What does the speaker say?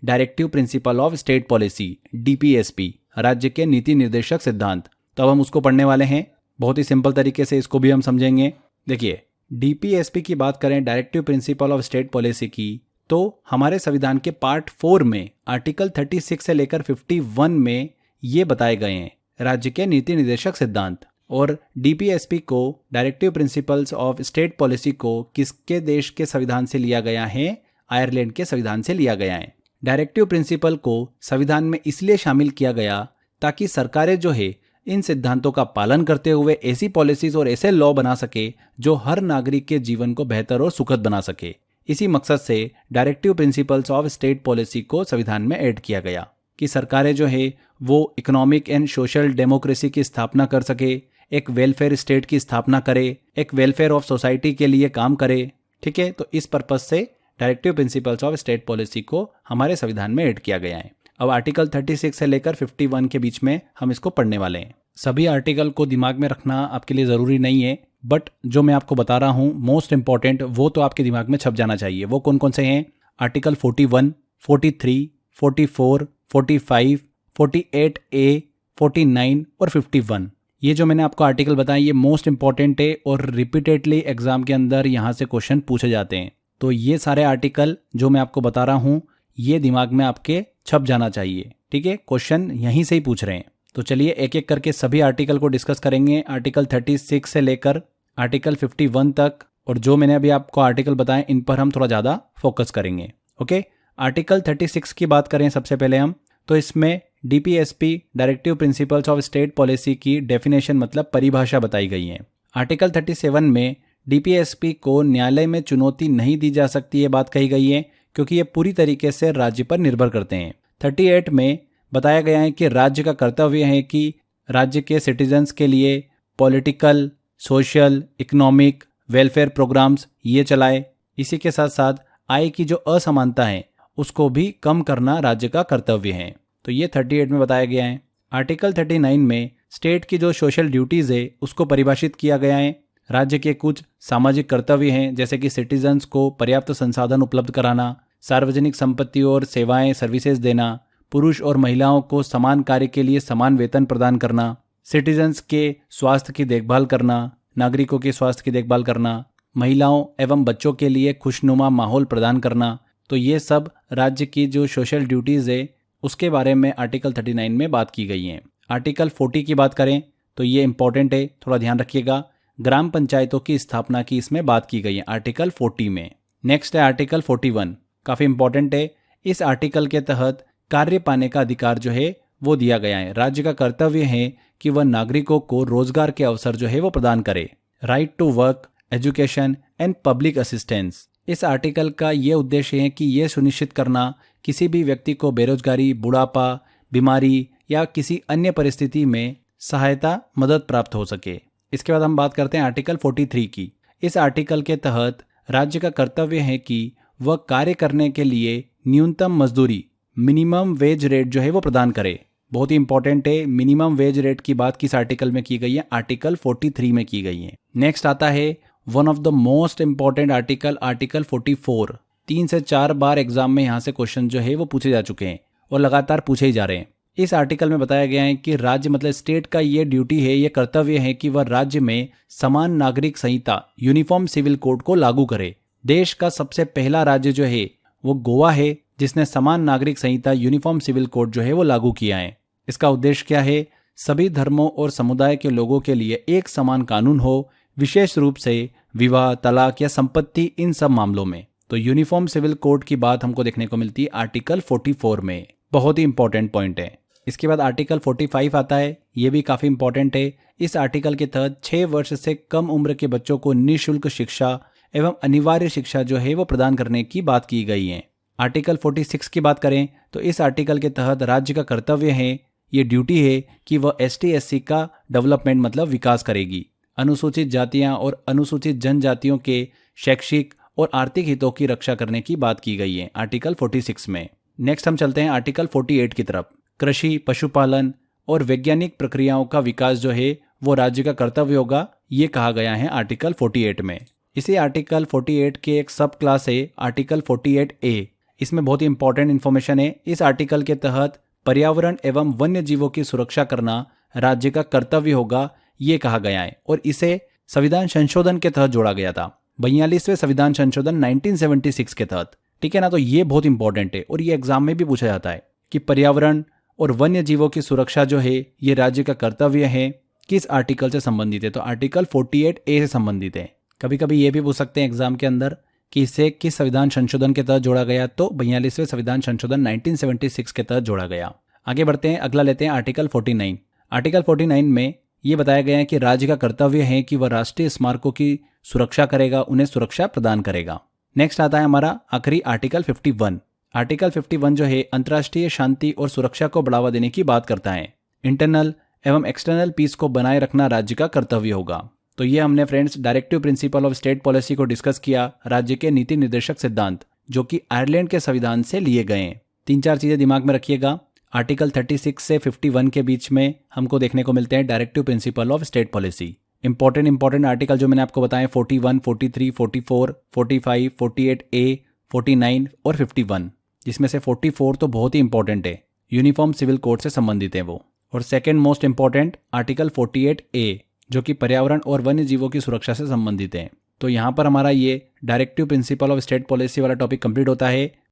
Directive principle of state policy, DPSP, राज्य के नीति निर्देशक सिद्धांत। तो अब हम उसको पढ़ने वाले हैं। बहुत ही सिंपल तरीके से इसको भी हम समझेंगे। देखिए, डीपीएसपी की बात करें, directive principle of state policy की, तो हमारे संविधान के पार्ट 4 में आर्टिकल 36 से लेकर 51 में ये बताए गए हैं राज्य के नीति निर्देशक सिद्धांत। और डीपीएसपी को, directive principles of state policy को, किसके देश के संविधान से लिया गया है? आयरलैंड के संविधान से लिया गया है। डायरेक्टिव प्रिंसिपल को संविधान में इसलिए शामिल किया गया ताकि सरकारें जो है इन सिद्धांतों का पालन करते हुए ऐसी पॉलिसीज और ऐसे लॉ बना सके जो हर नागरिक के जीवन को बेहतर और सुखद बना सके। इसी मकसद से directive principles of state policy को संविधान में ऐड किया गया कि सरकारें जो है वो इकोनॉमिक एंड सोशल डेमोक्रेसी की स्थापना कर सके, एक वेलफेयर स्टेट की स्थापना करे, एक वेलफेयर ऑफ सोसाइटी के लिए काम करे। ठीक है, तो इस पर्पज से directive principles of state policy को हमारे संविधान में ऐड किया गया है। अब आर्टिकल 36 से लेकर 51 के बीच में हम इसको पढ़ने वाले हैं। सभी आर्टिकल को दिमाग में रखना आपके लिए ज़रूरी नहीं है, बट जो मैं आपको बता रहा हूँ मोस्ट इंपॉर्टेंट, वो तो आपके दिमाग में छप जाना चाहिए। वो कौन कौन से हैं? आर्टिकल 41, 43, 44, 45, 48A, 49 और 51। ये जो मैंने आपको आर्टिकल बताए ये मोस्ट इंपॉर्टेंट है और रिपीटेडली एग्जाम के अंदर यहाँ से क्वेश्चन पूछे जाते हैं। तो ये सारे आर्टिकल जो मैं आपको बता रहा हूँ ये दिमाग में आपके छप जाना चाहिए। ठीक है, क्वेश्चन यहीं से ही पूछ रहे हैं। तो चलिए एक एक करके सभी आर्टिकल को डिस्कस करेंगे, आर्टिकल 36 से लेकर आर्टिकल 51 तक। और जो मैंने अभी आपको आर्टिकल बताए इन पर हम थोड़ा ज़्यादा फोकस करेंगे। ओके, आर्टिकल 36 की बात करें सबसे पहले हम, तो इसमें DPSP, directive principles of state policy की डेफिनेशन मतलब परिभाषा बताई गई है। आर्टिकल 37 में डीपीएसपी को न्यायालय में चुनौती नहीं दी जा सकती, ये बात कही गई है क्योंकि ये पूरी तरीके से राज्य पर निर्भर करते हैं। 38 में बताया गया है कि राज्य का कर्तव्य है कि राज्य के सिटीजन्स के लिए political, social, economic, welfare programmes ये चलाए। इसी के साथ साथ आय की जो असमानता है उसको भी कम करना राज्य का कर्तव्य है। तो ये 38 में बताया गया है। आर्टिकल 39 में स्टेट की जो सोशल ड्यूटीज़ है उसको परिभाषित किया गया है। राज्य के कुछ सामाजिक कर्तव्य हैं जैसे कि सिटीजन्स को पर्याप्त संसाधन उपलब्ध कराना, सार्वजनिक संपत्ति और सेवाएं सर्विसेज देना, पुरुष और महिलाओं को समान कार्य के लिए समान वेतन प्रदान करना, सिटीजन्स के स्वास्थ्य की देखभाल करना, नागरिकों के स्वास्थ्य की देखभाल करना, महिलाओं एवं बच्चों के लिए खुशनुमा माहौल प्रदान करना। तो ये सब राज्य की जो सोशल ड्यूटीज़ है उसके बारे में आर्टिकल 39 में बात की गई है। आर्टिकल 40 की बात करें तो ये इंपॉर्टेंट है, थोड़ा ध्यान रखिएगा। ग्राम पंचायतों की स्थापना की इसमें बात की गई है आर्टिकल 40 में। नेक्स्ट है आर्टिकल 41, काफ़ी इंपॉर्टेंट है। इस आर्टिकल के तहत कार्य पाने का अधिकार जो है वो दिया गया है। राज्य का कर्तव्य है कि वह नागरिकों को रोजगार के अवसर जो है वो प्रदान करे। Right to work, education and public assistance. इस आर्टिकल का ये उद्देश्य है कि ये सुनिश्चित करना किसी भी व्यक्ति को बेरोजगारी, बुढ़ापा, बीमारी या किसी अन्य परिस्थिति में सहायता, मदद प्राप्त हो सके। इसके बाद हम बात करते हैं आर्टिकल 43 की। इस आर्टिकल के तहत राज्य का कर्तव्य है कि वह कार्य करने के लिए न्यूनतम मजदूरी, मिनिमम वेज रेट जो है वो प्रदान करे। बहुत ही इंपॉर्टेंट है, मिनिमम वेज रेट की बात किस आर्टिकल में की गई है? आर्टिकल 43 में की गई है। नेक्स्ट आता है one of the most important article, article 44। 3 से 4 बार एग्जाम में यहाँ से क्वेश्चन जो है वो पूछे जा चुके हैं और लगातार पूछे ही जा रहे हैं। इस आर्टिकल में बताया गया है कि राज्य मतलब स्टेट का ये ड्यूटी है, ये कर्तव्य है कि वह राज्य में समान नागरिक संहिता, यूनिफॉर्म सिविल कोड को लागू करे। देश का सबसे पहला राज्य जो है वो गोवा है जिसने समान नागरिक संहिता, यूनिफॉर्म सिविल कोड जो है वो लागू किया है। इसका उद्देश्य क्या है? सभी धर्मों और समुदाय के लोगों के लिए एक समान कानून हो, विशेष रूप से विवाह, तलाक या संपत्ति, इन सब मामलों में। तो यूनिफॉर्म सिविल कोड की बात हमको देखने को मिलती है आर्टिकल 44 में। बहुत ही इंपॉर्टेंट पॉइंट है। इसके बाद आर्टिकल 45 आता है, ये भी काफ़ी इंपॉर्टेंट है। इस आर्टिकल के तहत 6 वर्ष से कम उम्र के बच्चों को निःशुल्क शिक्षा एवं अनिवार्य शिक्षा जो है वो प्रदान करने की बात की गई है। आर्टिकल 46 की बात करें तो इस आर्टिकल के तहत राज्य का कर्तव्य है, ये ड्यूटी है कि वह ST/SC का डेवलपमेंट मतलब विकास करेगी। अनुसूचित जातियां और अनुसूचित जनजातियों के शैक्षिक और आर्थिक हितों की रक्षा करने की बात की गई है आर्टिकल 46 में। नेक्स्ट हम चलते हैं आर्टिकल 48 की तरफ। कृषि, पशुपालन और वैज्ञानिक प्रक्रियाओं का विकास जो है वो राज्य का कर्तव्य होगा, ये कहा गया है आर्टिकल 48 में। इसी आर्टिकल 48 के एक सब क्लास है आर्टिकल 48A। इसमें बहुत ही इंपॉर्टेंट इन्फॉर्मेशन है। इस आर्टिकल के तहत पर्यावरण एवं वन्य जीवों की सुरक्षा करना राज्य का कर्तव्य होगा, ये कहा गया है और इसे संविधान संशोधन के तहत जोड़ा गया था, 42वें संविधान संशोधन 1976 के तहत। ठीक है ना, तो ये बहुत इंपॉर्टेंट है और ये एग्जाम में भी पूछा जाता है कि पर्यावरण और वन्य जीवों की सुरक्षा जो है ये राज्य का कर्तव्य है, किस आर्टिकल से संबंधित है, तो आर्टिकल 48A से संबंधित है। कभी कभी ये भी पूछ सकते हैं एग्जाम के अंदर कि इसे किस संविधान संशोधन के तहत जोड़ा गया, तो 42वें संविधान संशोधन 1976 के तहत जोड़ा गया। आगे बढ़ते हैं, अगला लेते हैं आर्टिकल 49। आर्टिकल 49 में ये बताया गया है कि राज्य का कर्तव्य है कि वह राष्ट्रीय स्मारकों की सुरक्षा करेगा, उन्हें सुरक्षा प्रदान करेगा। नेक्स्ट आता है हमारा आखिरी आर्टिकल 51। आर्टिकल 51 जो है अंतर्राष्ट्रीय शांति और सुरक्षा को बढ़ावा देने की बात करता है। इंटरनल एवं एक्सटर्नल पीस को बनाए रखना राज्य का कर्तव्य होगा। तो ये हमने friends directive principle of state policy को डिस्कस किया, राज्य के नीति निर्देशक सिद्धांत जो कि आयरलैंड के संविधान से लिए गए हैं। 3-4 चीजें दिमाग में रखिएगा। आर्टिकल 36 से 51 के बीच में हमको देखने को मिलते हैं directive principle of state policy. Important article जो मैंने आपको बताया 41, 43, 44, 45, 48A, 49 और 51, जिसमें से 44 तो बहुत ही इंपॉर्टेंट है, यूनिफॉर्म सिविल कोड से संबंधित है वो। और second most important article 48A जो कि पर्यावरण और वन्य जीवों की सुरक्षा से संबंधित है। तो यहाँ पर हमारा ये directive principle of state policy वाला टॉपिक कंप्लीट होता है।